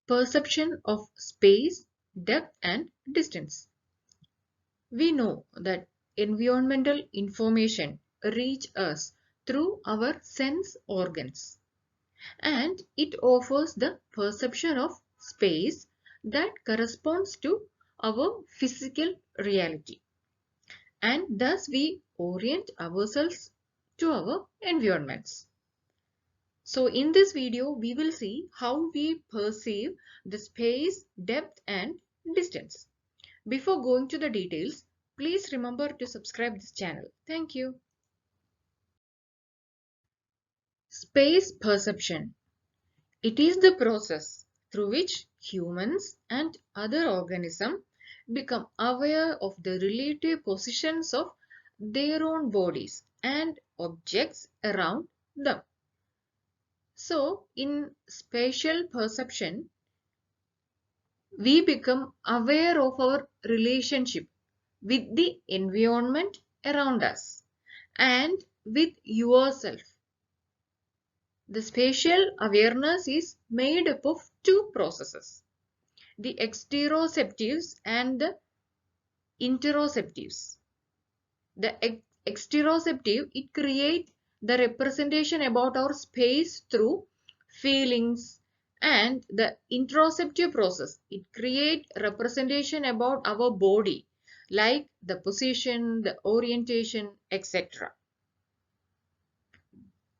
Perception of space, depth and distance. We know that environmental information reach us through our sense organs, and it offers the perception of space that corresponds to our physical reality, and thus we orient ourselves to our environments. So in this video we will see how we perceive the space, depth and distance. Before going to the details, please remember to subscribe this channel. Thank you. Space perception. It is the process through which humans and other organisms become aware of the relative positions of their own bodies and objects around them. So, in spatial perception, we become aware of our relationship with the environment around us and with yourself. The spatial awareness is made up of two processes, the exteroceptives and the interoceptives. The exteroceptive, it creates the representation about our space through feelings, and the interoceptive process, it creates representation about our body like the position, the orientation, etc.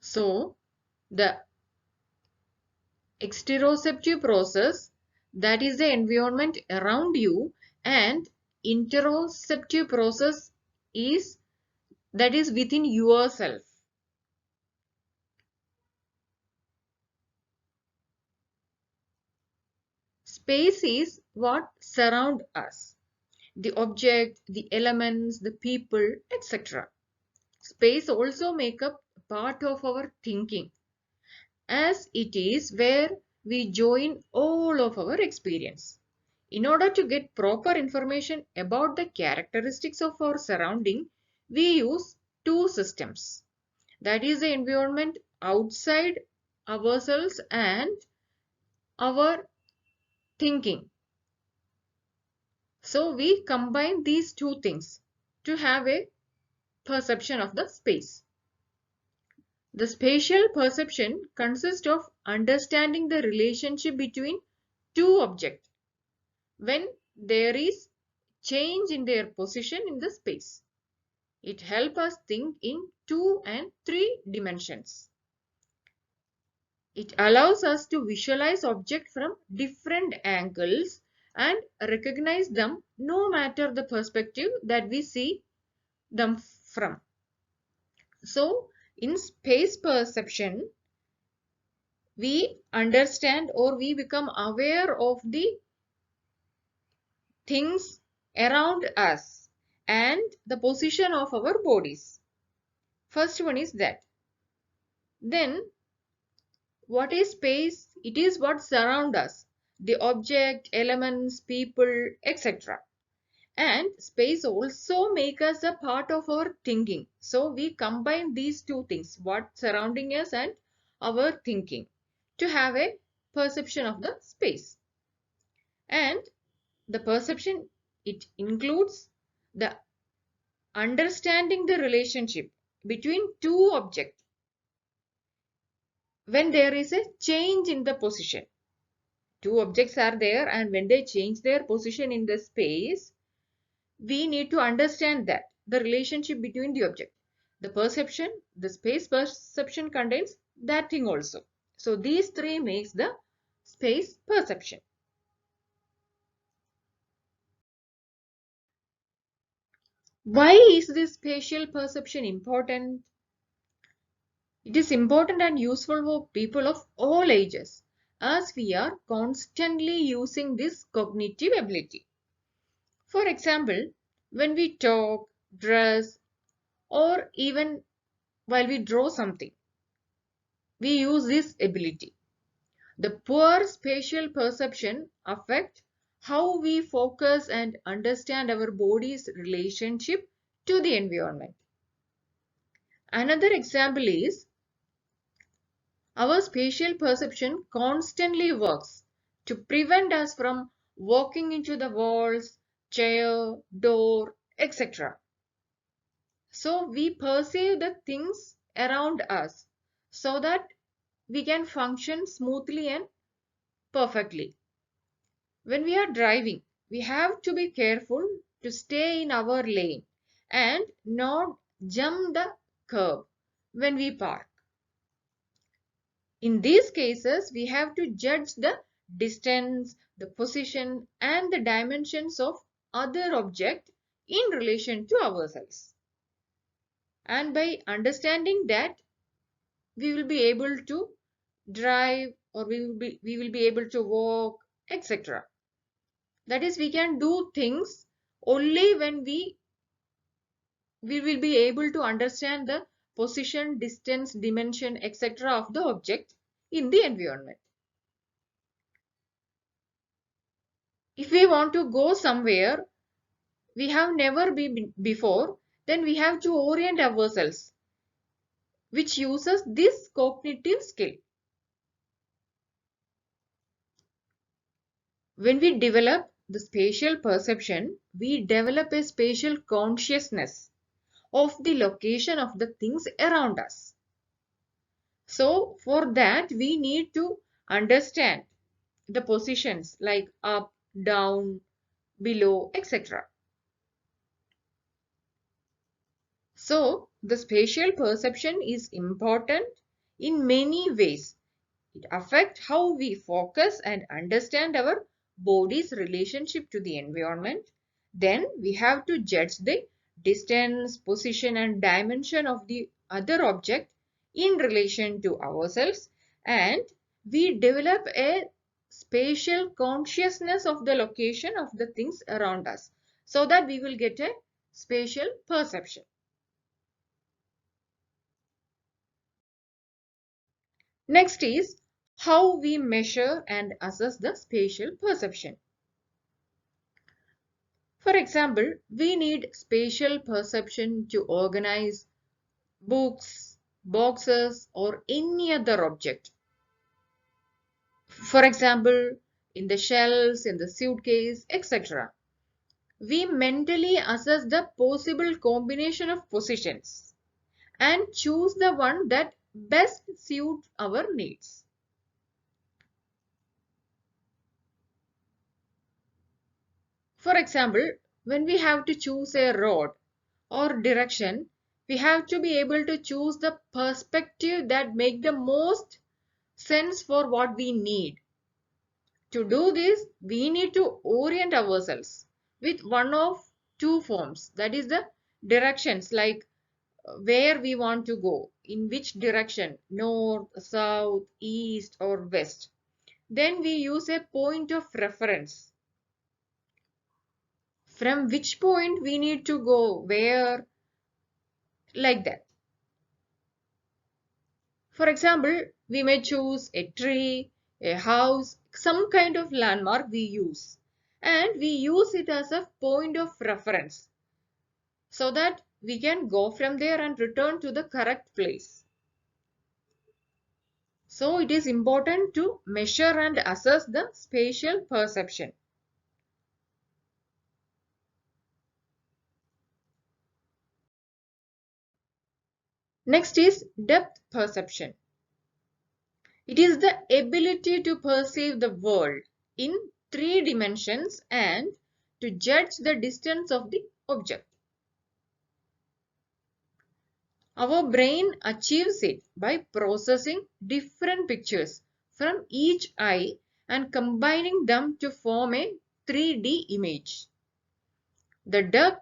So the exteroceptive process, that is the environment around you, and interoceptive process is that is within yourself. Space is what surround us, the object, the elements, the people, etc. Space also make up part of our thinking, as it is where we join all of our experience. In order to get proper information about the characteristics of our surrounding, we use two systems. That is the environment outside ourselves and our thinking. So we combine these two things to have a perception of the space. The spatial perception consists of understanding the relationship between two objects when there is change in their position in the space. It helps us think in 2 and 3 dimensions. It allows us to visualize objects from different angles and recognize them no matter the perspective that we see them from. So, in space perception, we understand or we become aware of the things around us and the position of our bodies. First one is that. Then, what is space? It is what surrounds us, the object, elements, people, etc. And space also makes us a part of our thinking. So we combine these two things, what surrounding us and our thinking, to have a perception of the space. And the perception, it includes the understanding the relationship between two objects when there is a change in the position. Two objects are there, and when they change their position in the space, we need to understand that the relationship between the object. The perception, the space perception contains that thing also. So these three makes the space perception. Why is this spatial perception important? It is important and useful for people of all ages, as we are constantly using this cognitive ability. For example, when we talk, dress, or even while we draw something, we use this ability. The poor spatial perception affects how we focus and understand our body's relationship to the environment. Another example is our spatial perception constantly works to prevent us from walking into the walls, chair, door, etc. So we perceive the things around us so that we can function smoothly and perfectly. When we are driving, we have to be careful to stay in our lane and not jump the curb when we park. In these cases, we have to judge the distance, the position, and the dimensions of other object in relation to ourselves. And by understanding that, we will be able to drive, or we will be able to walk, etc. That is, we can do things only when we will be able to understand the position, distance, dimension, etc. of the object in the environment. If we want to go somewhere we have never been before, then we have to orient ourselves, which uses this cognitive skill. When we develop the spatial perception, we develop a spatial consciousness of the location of the things around us. So for that, we need to understand the positions like up, down, below, etc. So the spatial perception is important in many ways. It affects how we focus and understand our body's relationship to the environment. Then we have to judge the distance, position and dimension of the other object in relation to ourselves, and we develop a spatial consciousness of the location of the things around us so that we will get a spatial perception. Next is how we measure and assess the spatial perception. For example, we need spatial perception to organize books, boxes, or any other object. For example, in the shelves, in the suitcase, etc. We mentally assess the possible combination of positions and choose the one that best suits our needs. For example, when we have to choose a road or direction, we have to be able to choose the perspective that make the most sense for what we need. To do this, we need to orient ourselves with one of two forms, that is the directions, like where we want to go, in which direction, north, south, east or west. Then we use a point of reference, from which point we need to go where, like that. For example, we may choose a tree, a house, some kind of landmark we use, and we use it as a point of reference so that we can go from there and return to the correct place. So it is important to measure and assess the spatial perception. Next is depth perception. It is the ability to perceive the world in 3 dimensions and to judge the distance of the object. Our brain achieves it by processing different pictures from each eye and combining them to form a 3D image. The depth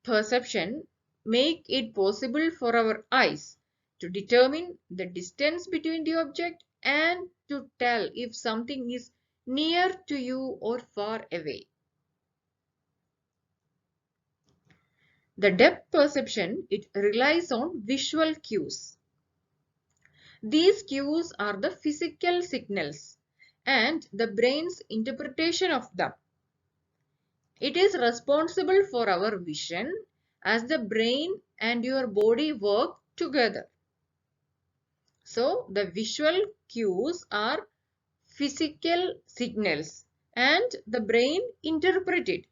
perception makes it possible for our eyes to determine the distance between the object and to tell if something is near to you or far away. The depth perception, it relies on visual cues. These cues are the physical signals and the brain's interpretation of them. It is responsible for our vision as the brain and your body work together. So, the visual cues are physical signals and the brain interpret it.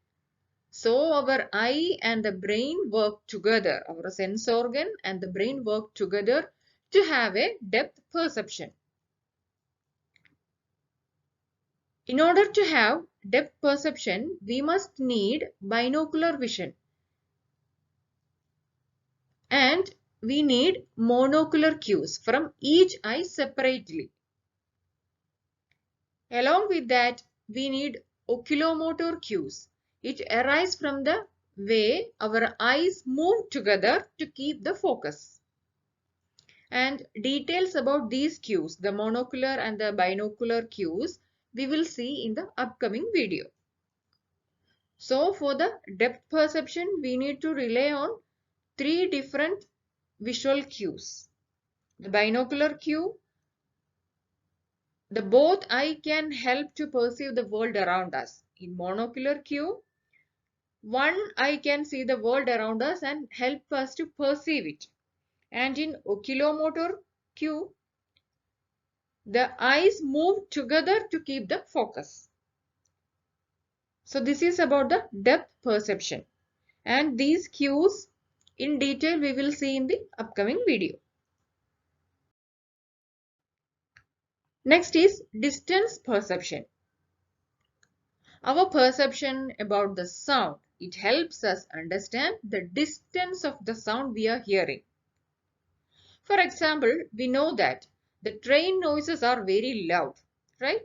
So our eye and the brain work together, our sense organ and the brain work together to have a depth perception. In order to have depth perception, we must need binocular vision and we need monocular cues from each eye separately. Along with that, we need oculomotor cues. It arises from the way our eyes move together to keep the focus. And details about these cues, the monocular and the binocular cues, we will see in the upcoming video. So for the depth perception, we need to rely on three different visual cues. The binocular cue, the both eye can help to perceive the world around us. In monocular cue, one eye can see the world around us and help us to perceive it. And in oculomotor cue, the eyes move together to keep the focus. So this is about the depth perception. And these cues in detail we will see in the upcoming video. Next is distance perception. Our perception about the sound, it helps us understand the distance of the sound we are hearing. For example, we know that the train noises are very loud, right?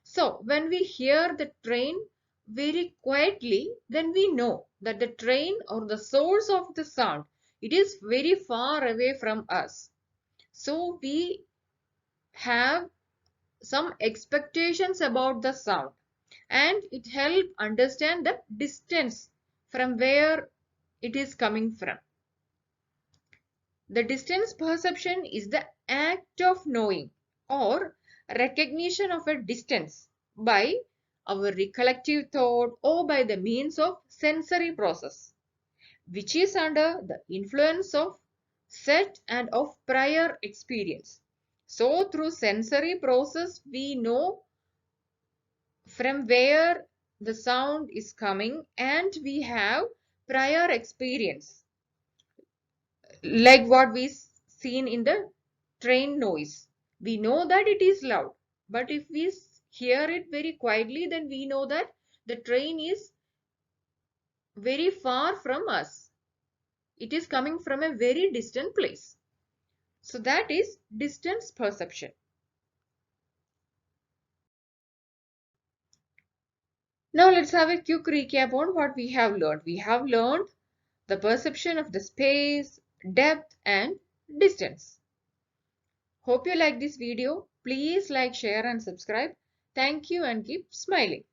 So when we hear the train very quietly, then we know that the train or the source of the sound, it is very far away from us. So we have some expectations about the sound and it helps understand the distance from where it is coming from. The distance perception is the act of knowing or recognition of a distance by our recollective thought or by the means of sensory process, which is under the influence of set and of prior experience. So through sensory process, we know from where the sound is coming and we have prior experience like what we seen in the train noise. We know that it is loud, but if we hear it very quietly, then we know that the train is very far from us. It is coming from a very distant place. So that is distance perception. Now let's have a quick recap on what we have learned. We have learned the perception of the space, depth and distance. Hope you like this video. Please like, share and subscribe. Thank you and keep smiling.